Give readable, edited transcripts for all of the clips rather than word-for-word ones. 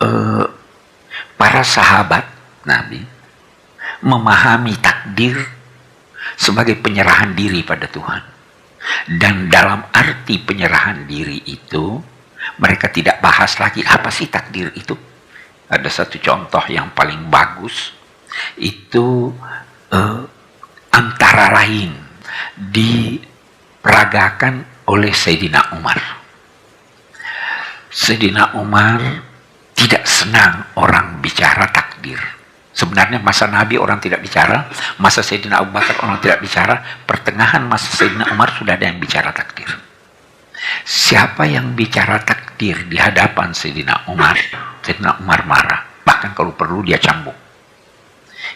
eh, para sahabat Nabi memahami takdir sebagai penyerahan diri pada Tuhan. Dan dalam arti penyerahan diri itu, mereka tidak bahas lagi apa sih takdir itu. Ada satu contoh yang paling bagus, itu antara lain diperagakan oleh Sayyidina Umar. Sayyidina Umar tidak senang orang bicara takdir. Sebenarnya masa Nabi orang tidak bicara, masa Sayyidina Abu Bakar orang tidak bicara, pertengahan masa Sayyidina Umar sudah ada yang bicara takdir. Siapa yang bicara takdir di hadapan Sayyidina Umar marah. Bahkan kalau perlu dia cambuk.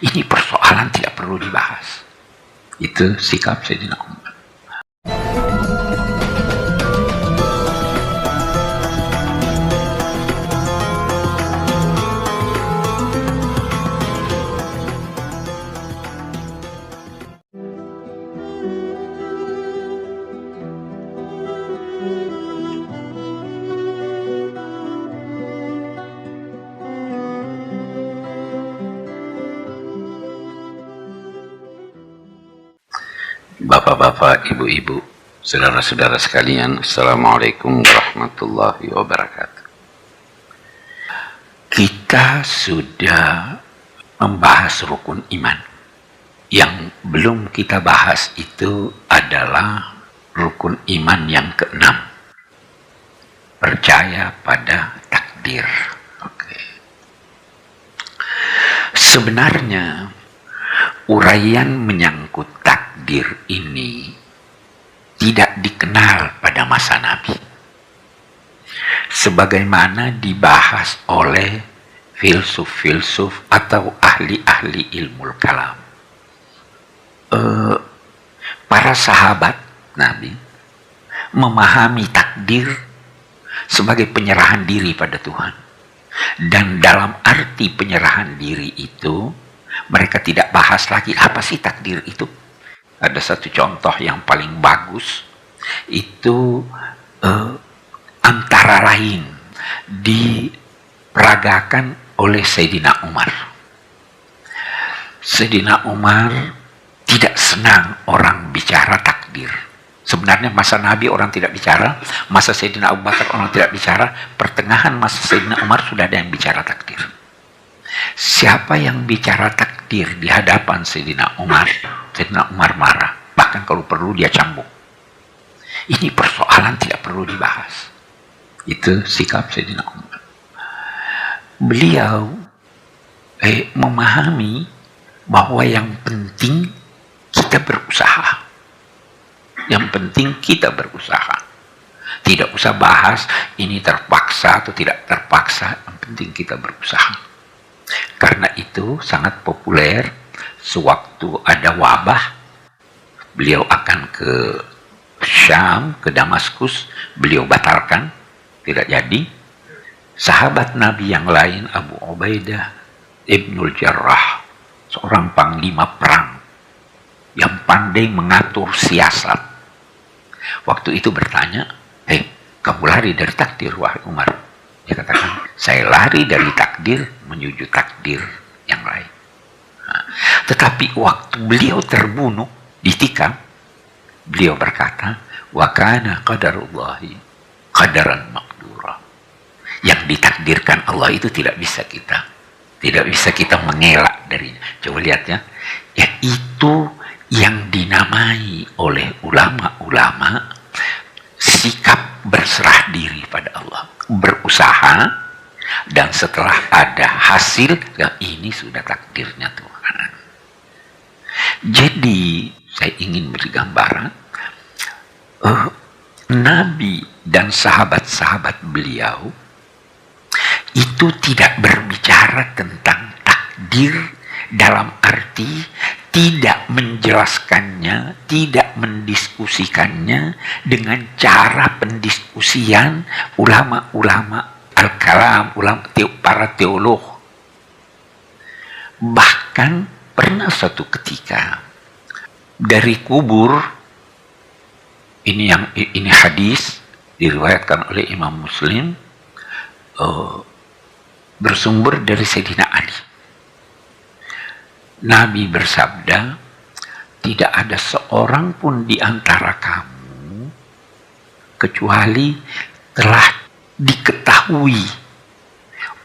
Ini persoalan tidak perlu dibahas. Itu sikap Sayyidina Umar. Bapak-bapak, ibu-ibu, saudara-saudara sekalian, Assalamualaikum warahmatullahi wabarakatuh. Kita sudah membahas rukun iman. Yang belum kita bahas itu adalah rukun iman yang ke-6. Percaya pada takdir. Sebenarnya uraian menyangkut takdir ini tidak dikenal pada masa Nabi, sebagaimana dibahas oleh filsuf-filsuf atau ahli-ahli ilmu kalam. Para sahabat Nabi memahami takdir sebagai penyerahan diri pada Tuhan. Dan dalam arti penyerahan diri itu, mereka tidak bahas lagi apa sih takdir itu. Ada satu contoh yang paling bagus, itu antara lain diperagakan oleh Sayyidina Umar. Sayyidina Umar tidak senang orang bicara takdir. Sebenarnya masa Nabi orang tidak bicara, masa Sayyidina Abu Bakar orang tidak bicara, pertengahan masa Sayyidina Umar sudah ada yang bicara takdir. Siapa yang bicara takdir di hadapan Sayyidina Umar marah. Bahkan kalau perlu dia cambuk. Ini persoalan tidak perlu dibahas. Itu sikap Sayyidina Umar. Beliau memahami bahwa yang penting kita berusaha. Yang penting kita berusaha. Tidak usah bahas ini terpaksa atau tidak terpaksa. Yang penting kita berusaha. Karena itu sangat populer. Sewaktu ada wabah, beliau akan ke Syam, ke Damaskus. Beliau batalkan, tidak jadi. Sahabat Nabi yang lain, Abu Ubaidah Ibnul Jarrah, seorang panglima perang yang pandai mengatur siasat, waktu itu bertanya, kamu lari dari takdir, wahai Umar? Dia katakan, saya lari dari takdir menuju takdir yang lain. Tetapi waktu beliau terbunuh, ditikam, beliau berkata, wa kana qadarullahi qadaran maqdura. Yang ditakdirkan Allah itu tidak bisa kita mengelak darinya. Coba lihat ya, itu yang dinamai oleh ulama-ulama sikap berserah diri pada Allah, berusaha, dan setelah ada hasil, ini sudah takdirnya Tuhan. Jadi saya ingin beri gambaran, Nabi dan sahabat-sahabat beliau itu tidak berbicara tentang takdir dalam arti tidak menjelaskannya, tidak mendiskusikannya dengan cara pendiskusian ulama-ulama al-kalam, para teolog. Bahkan pernah suatu ketika dari kubur, ini hadis diriwayatkan oleh Imam Muslim, bersumber dari Sayyidina Ali. Nabi bersabda, tidak ada seorang pun di antara kamu kecuali telah diketahui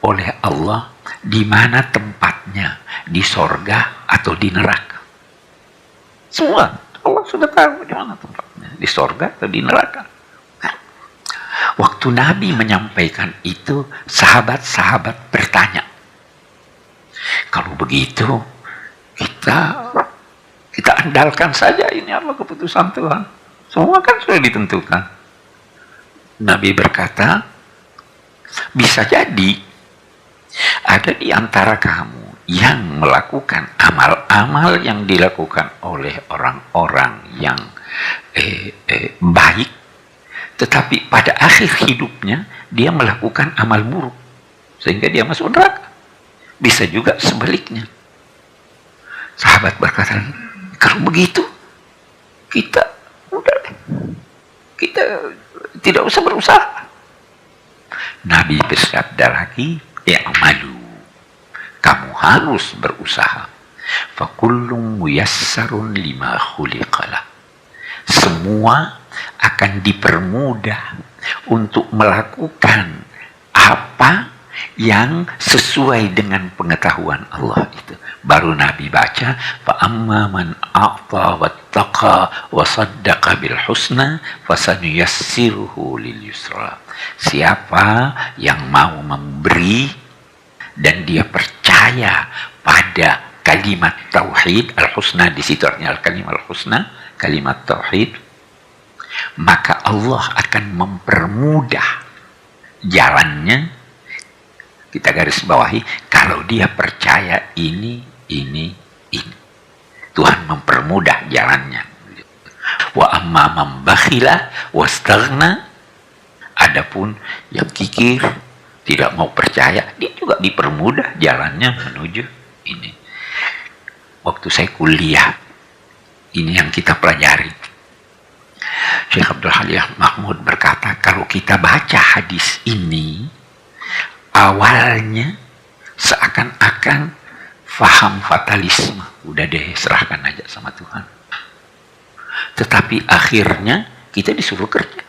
oleh Allah di mana tempatnya, di sorga atau di neraka. Semua Allah sudah tahu di mana tempatnya, di sorga atau di neraka. Nah, waktu Nabi menyampaikan itu, sahabat-sahabat bertanya, kalau begitu kita andalkan saja ini Allah, keputusan Tuhan. Semua kan sudah ditentukan. Nabi berkata, bisa jadi ada di antara kamu yang melakukan amal-amal yang dilakukan oleh orang-orang yang baik, tetapi pada akhir hidupnya dia melakukan amal buruk sehingga dia masuk neraka. Bisa juga sebaliknya. Sahabat berkata, kalau begitu kita tidak usah berusaha. Nabi bersabda lagi, i'malu, kamu harus berusaha. Fakullun muyassarun lima khuliqalah. Semua akan dipermudah untuk melakukan apa yang sesuai dengan pengetahuan Allah itu. Baru Nabi baca, fa amma man a'ta wattaqa wa saddaqa bil husna fasanuyassiruhu lil yusra. Siapa yang mau memberi dan dia percaya pada kalimat tauhid al-husna, di situ artinya kalimat al-husna, kalimat tauhid, maka Allah akan mempermudah jalannya. Kita garis bawahi, kalau dia percaya ini. Tuhan mempermudah jalannya. Wa amma man bakhila wastaghna, adapun yang kikir, tidak mau percaya, dia juga dipermudah jalannya menuju ini. Waktu saya kuliah, ini yang kita pelajari. Syekh Abdul Halim Mahmud berkata, kalau kita baca hadis ini, awalnya seakan-akan faham fatalisme, udah deh serahkan aja sama Tuhan. Tetapi akhirnya kita disuruh kerja.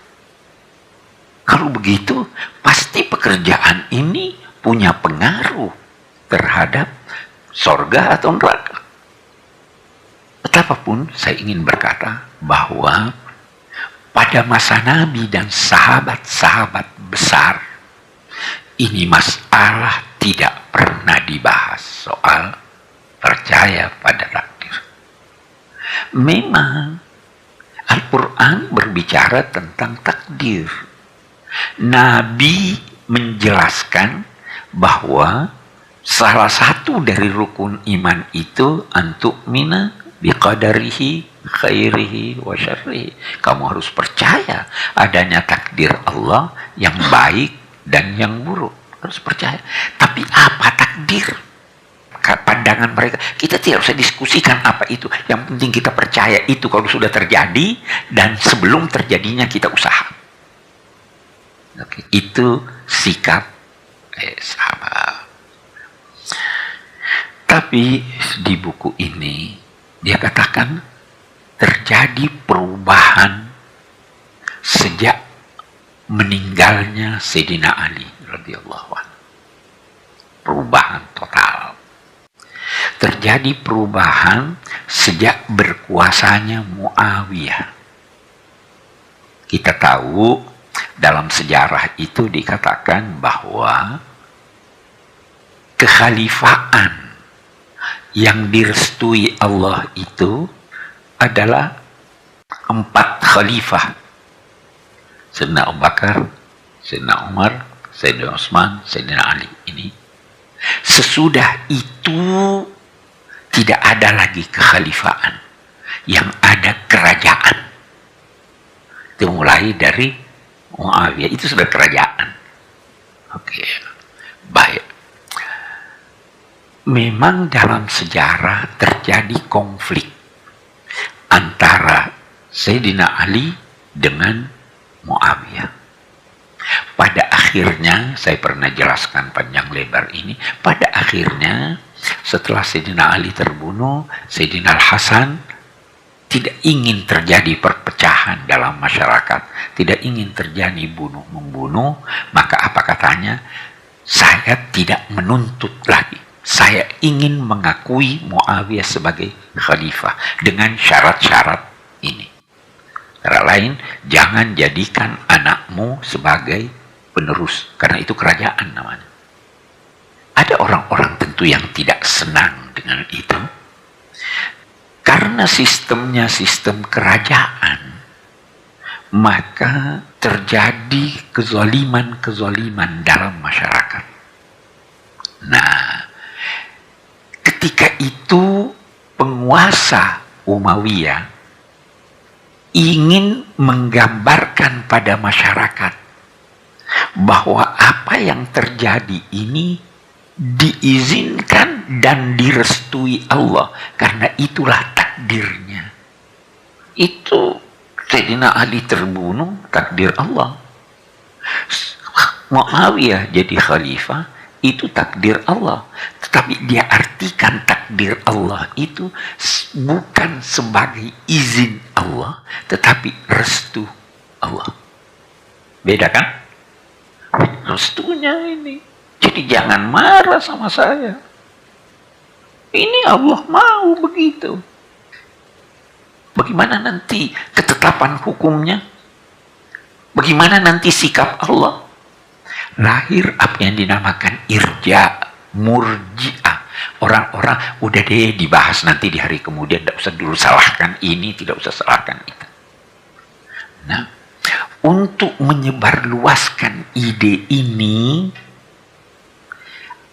Kalau begitu, pasti pekerjaan ini punya pengaruh terhadap sorga atau neraka. Betapapun saya ingin berkata bahwa pada masa Nabi dan sahabat-sahabat besar, ini masalah tidak pernah dibahas soal percaya pada takdir. Memang Al-Quran berbicara tentang takdir. Nabi menjelaskan bahwa salah satu dari rukun iman itu antu'mina biqadarihi khairihi wa syarrihi. Kamu harus percaya adanya takdir Allah yang baik dan yang buruk. Harus percaya. Tapi apa takdir? Pandangan mereka, kita tidak usah diskusikan apa itu. Yang penting kita percaya itu kalau sudah terjadi, dan sebelum terjadinya kita usaha. Oke, itu sikap sahabat. Tapi di buku ini dia katakan terjadi perubahan sejak meninggalnya Sayyidina Ali radhiyallahu anhu. Perubahan total. Terjadi perubahan sejak berkuasanya Muawiyah. Kita tahu dalam sejarah itu dikatakan bahwa kekhalifaan yang direstui Allah itu adalah 4 khalifah. Sayyidina Abu Bakar, Sayyidina Umar, Sayyidina Utsman, Sayyidina Ali. Ini sesudah itu tidak ada lagi kekhalifaan, yang ada kerajaan. Itu mulai dari Muawiyah, itu sudah kerajaan. Oke, baik. Memang dalam sejarah terjadi konflik antara Sayyidina Ali dengan Muawiyah. Pada akhirnya, saya pernah jelaskan panjang lebar ini, pada akhirnya setelah Sayyidina Ali terbunuh, Sayyidina Al-Hasan tidak ingin terjadi perpecahan dalam masyarakat, tidak ingin terjadi bunuh-membunuh, maka apa katanya? Saya tidak menuntut lagi. Saya ingin mengakui Muawiyah sebagai khalifah dengan syarat-syarat ini. Antara lain, jangan jadikan anakmu sebagai penerus, karena itu kerajaan namanya. Ada orang-orang tentu yang tidak senang dengan itu, karena sistemnya sistem kerajaan, maka terjadi kezaliman-kezaliman dalam masyarakat. Nah, ketika itu penguasa Umayyah ingin menggambarkan pada masyarakat bahwa apa yang terjadi ini diizinkan dan direstui Allah, karena itulah takdirnya. Itu Sayyidina Ali terbunuh, takdir Allah. Muawiyah jadi khalifah, itu takdir Allah. Tetapi dia artikan takdir Allah itu bukan sebagai izin Allah, tetapi restu Allah. Beda kan? Restunya ini. Jadi jangan marah sama saya. Ini Allah mau begitu. Bagaimana nanti ketetapan hukumnya? Bagaimana nanti sikap Allah? Lahir apa yang dinamakan irja, murji'ah. Orang-orang udah deh dibahas nanti di hari kemudian, tidak usah dulu salahkan ini, tidak usah salahkan itu. Nah, untuk menyebarluaskan ide ini,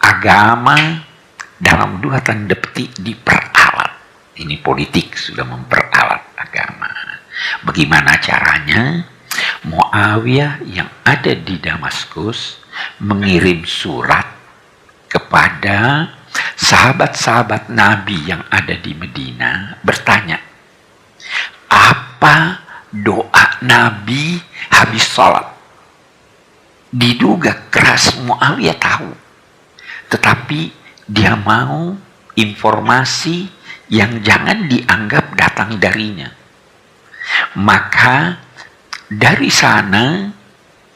agama dalam 2 tanda petik diperalat. Ini politik sudah memperalat agama. Bagaimana caranya? Muawiyah yang ada di Damaskus mengirim surat kepada sahabat-sahabat Nabi yang ada di Medina, bertanya, apa doa Nabi habis sholat? Diduga keras Muawiyah tahu, tetapi dia mau informasi yang jangan dianggap datang darinya. Maka dari sana,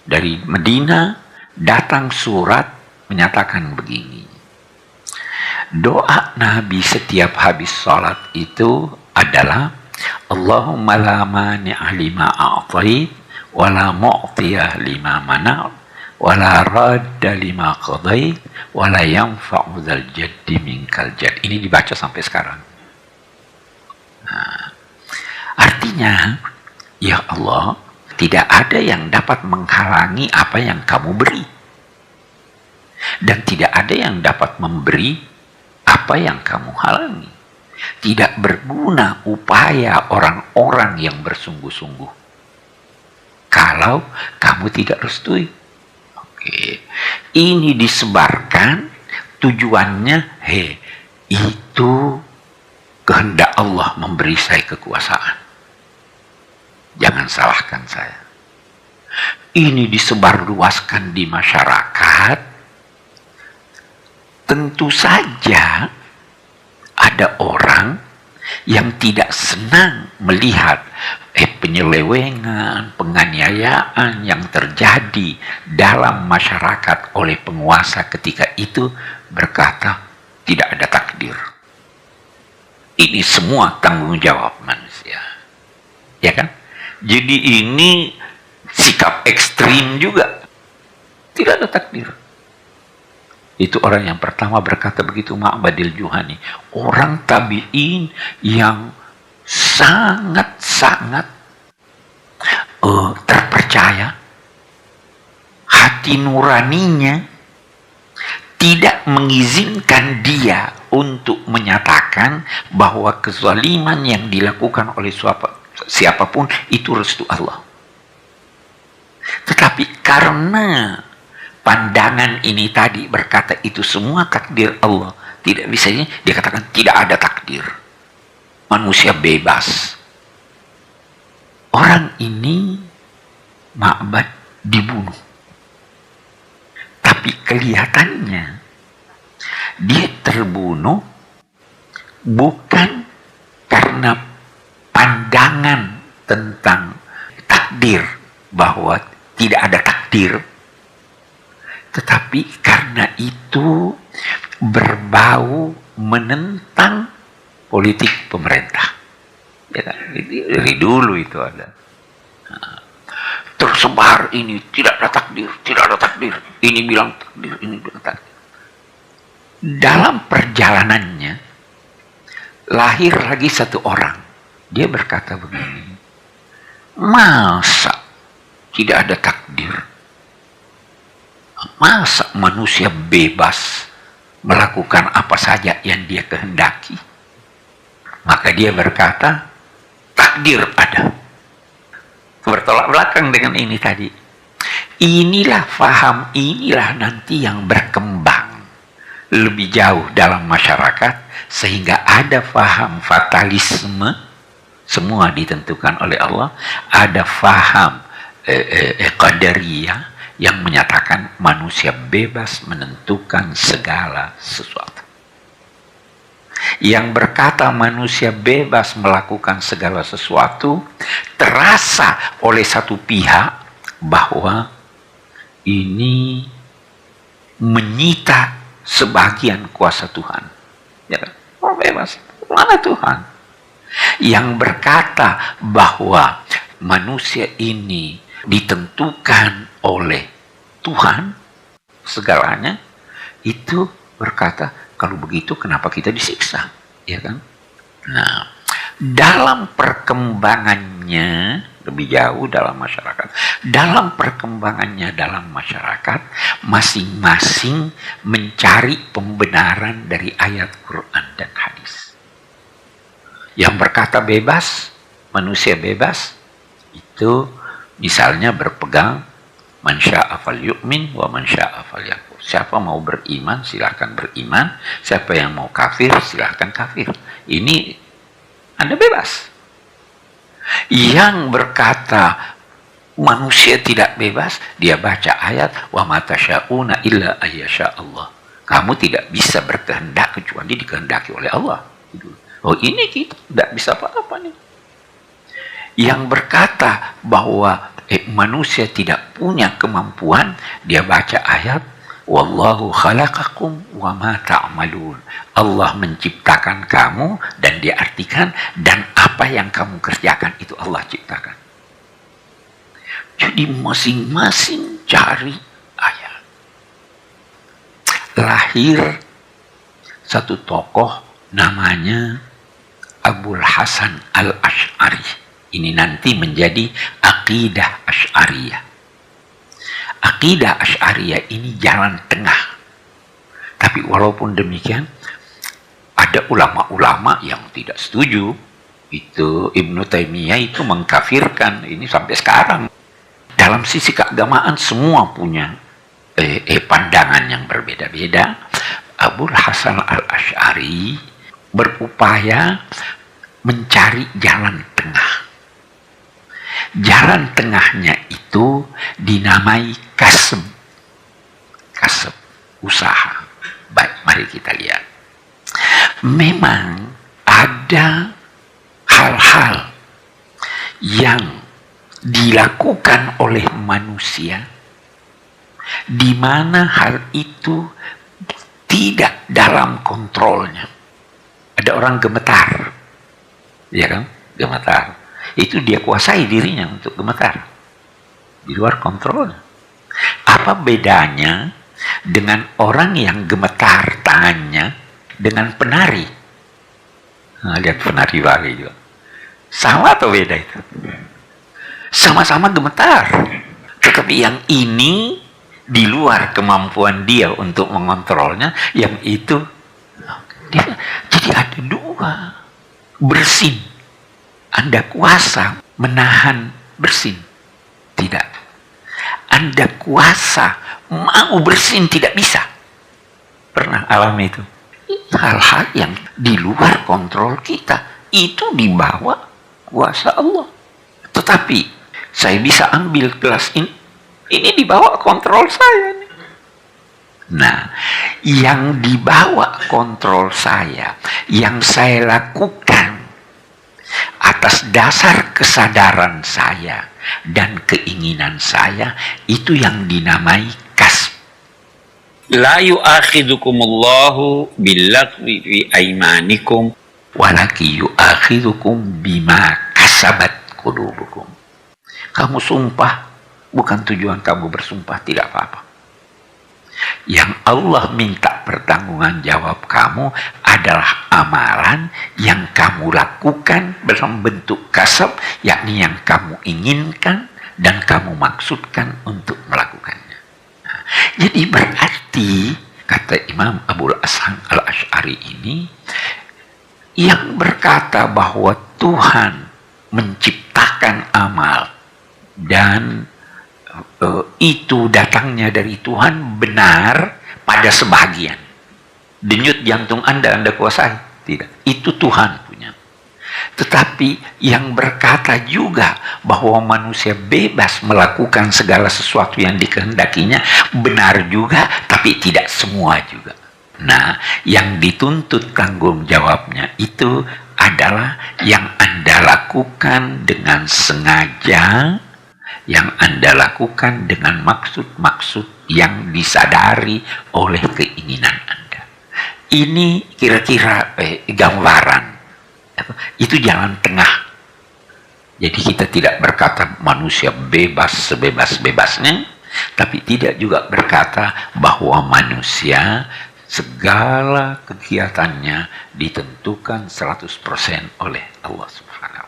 dari Medina, datang surat menyatakan begini. Doa Nabi setiap habis sholat itu adalah Allahumma la mani'a lima a'tait wa la mu'tiyah lima mana' wa la radda lima qadait wa la yanfa'u dzal jaddi minkal jadd. Ini dibaca sampai sekarang. Nah, artinya, ya Allah, tidak ada yang dapat menghalangi apa yang kamu beri. Dan tidak ada yang dapat memberi apa yang kamu halangi. Tidak berguna upaya orang-orang yang bersungguh-sungguh kalau kamu tidak restui. Oke. Ini disebarkan tujuannya, itu kehendak Allah memberi saya kekuasaan. Jangan salahkan saya. Ini disebarluaskan di masyarakat. Tentu saja ada orang yang tidak senang melihat penyelewengan, penganiayaan yang terjadi dalam masyarakat oleh penguasa ketika itu, berkata tidak ada takdir. Ini semua tanggung jawab manusia. Ya kan? Jadi ini sikap ekstrim juga. Tidak ada takdir. Itu orang yang pertama berkata begitu, Ma'badil Juhani. Orang tabi'in yang sangat-sangat terpercaya. Hati nuraninya tidak mengizinkan dia untuk menyatakan bahwa kezaliman yang dilakukan oleh siapapun itu restu Allah. Tetapi karena pandangan ini tadi berkata itu semua takdir Allah, tidak bisa dia katakan tidak ada takdir. Manusia bebas. Orang ini Ma'bad dibunuh. Tapi Tapi kelihatannya dia terbunuh bukan karena pandangan tentang takdir, bahwa tidak ada takdir, tetapi karena itu berbau menentang politik pemerintah. Ya kan? Dari dulu itu ada. Tersebar ini tidak ada takdir, tidak ada takdir. Ini bilang takdir, ini bilang takdir. Dalam perjalanannya lahir lagi satu orang. Dia berkata begini, masa tidak ada takdir? Masa manusia bebas melakukan apa saja yang dia kehendaki? Maka dia berkata, takdir ada. Bertolak belakang dengan ini tadi. Inilah faham, inilah nanti yang berkembang lebih jauh dalam masyarakat, sehingga ada faham fatalisme, semua ditentukan oleh Allah. Ada faham qadariyah yang menyatakan manusia bebas menentukan segala sesuatu. Yang berkata manusia bebas melakukan segala sesuatu terasa oleh satu pihak bahwa ini menyita sebagian kuasa Tuhan. Ya kan? Oh, bebas. Mana Tuhan? Yang berkata bahwa manusia ini ditentukan oleh Tuhan segalanya, itu berkata, kalau begitu kenapa kita disiksa? Ya kan? Nah, dalam perkembangannya lebih jauh dalam masyarakat, dalam perkembangannya dalam masyarakat, masing-masing mencari pembenaran dari ayat Quran dan hadis. Yang berkata bebas, manusia bebas, itu misalnya berpegang man syaa falyu'min wa man syaa falyakfur. Siapa mau beriman silahkan beriman, siapa yang mau kafir silahkan kafir. Ini Anda bebas. Yang berkata manusia tidak bebas, dia baca ayat wa ma tasyauna illa ayyasha Allah. Kamu tidak bisa berkehendak kecuali dikehendaki oleh Allah. Oh, ini kita tidak bisa apa-apa nih. Yang berkata bahwa manusia tidak punya kemampuan, dia baca ayat wallahu khalaqakum wa ma ta'malun. Allah menciptakan kamu, dan diartikan dan apa yang kamu kerjakan itu Allah ciptakan. Jadi masing-masing cari ayat. Lahir satu tokoh namanya Abul Hasan Al-Asy'ari. Ini nanti menjadi akidah Asy'ariyah. Akidah Asy'ariyah ini jalan tengah. Tapi walaupun demikian, ada ulama-ulama yang tidak setuju. Itu Ibnu Taimiyah itu mengkafirkan, ini sampai sekarang. Dalam sisi keagamaan semua punya pandangan yang berbeda-beda. Abul Hasan Al-Asy'ari berupaya mencari jalan tengah. Jalan tengahnya itu dinamai kasb. Kasb, usaha. Baik, mari kita lihat. Memang ada hal-hal yang dilakukan oleh manusia di mana hal itu tidak dalam kontrolnya. Ada orang gemetar, ya kan? Gemetar. Itu dia kuasai dirinya untuk gemetar. Di luar kontrol. Apa bedanya dengan orang yang gemetar tangannya dengan penari? Nah, lihat penari Bali juga. Sama atau beda itu? Sama-sama gemetar. Tetapi yang ini di luar kemampuan dia untuk mengontrolnya, yang itu dia, jadi ada dua. Bersin. Anda kuasa menahan bersin? Tidak. Anda kuasa mau bersin? Tidak bisa. Pernah alami itu? Hal-hal yang di luar kontrol kita, itu di bawah kuasa Allah. Tetapi saya bisa ambil gelas ini di bawah kontrol saya nih. Nah, yang dibawa kontrol saya, yang saya lakukan atas dasar kesadaran saya dan keinginan saya, itu yang dinamai kasb. La yu'akhidukumullahu billagwi fi aimanikum Walaki yu'akhidukum bima kasabat qulubukum. Kamu sumpah, bukan tujuan kamu bersumpah, tidak apa-apa. Yang Allah minta pertanggungan jawab kamu adalah amalan yang kamu lakukan dalam bentuk kasab, yakni yang kamu inginkan dan kamu maksudkan untuk melakukannya. Nah, jadi berarti, kata Imam Abul Hasan al-Asy'ari ini, yang berkata bahwa Tuhan menciptakan amal dan itu datangnya dari Tuhan benar pada sebagian. Denyut jantung Anda kuasai. Tidak. Itu Tuhan punya. Tetapi yang berkata juga bahwa manusia bebas melakukan segala sesuatu yang dikehendakinya, benar juga, tapi tidak semua juga. Nah, yang dituntut tanggung jawabnya itu adalah yang Anda lakukan dengan sengaja, yang Anda lakukan dengan maksud-maksud yang disadari oleh keinginan Anda. Ini kira-kira gambaran. Itu jalan tengah. Jadi kita tidak berkata manusia bebas sebebas-bebasnya, tapi tidak juga berkata bahwa manusia segala kegiatannya ditentukan 100% oleh Allah Subhanahu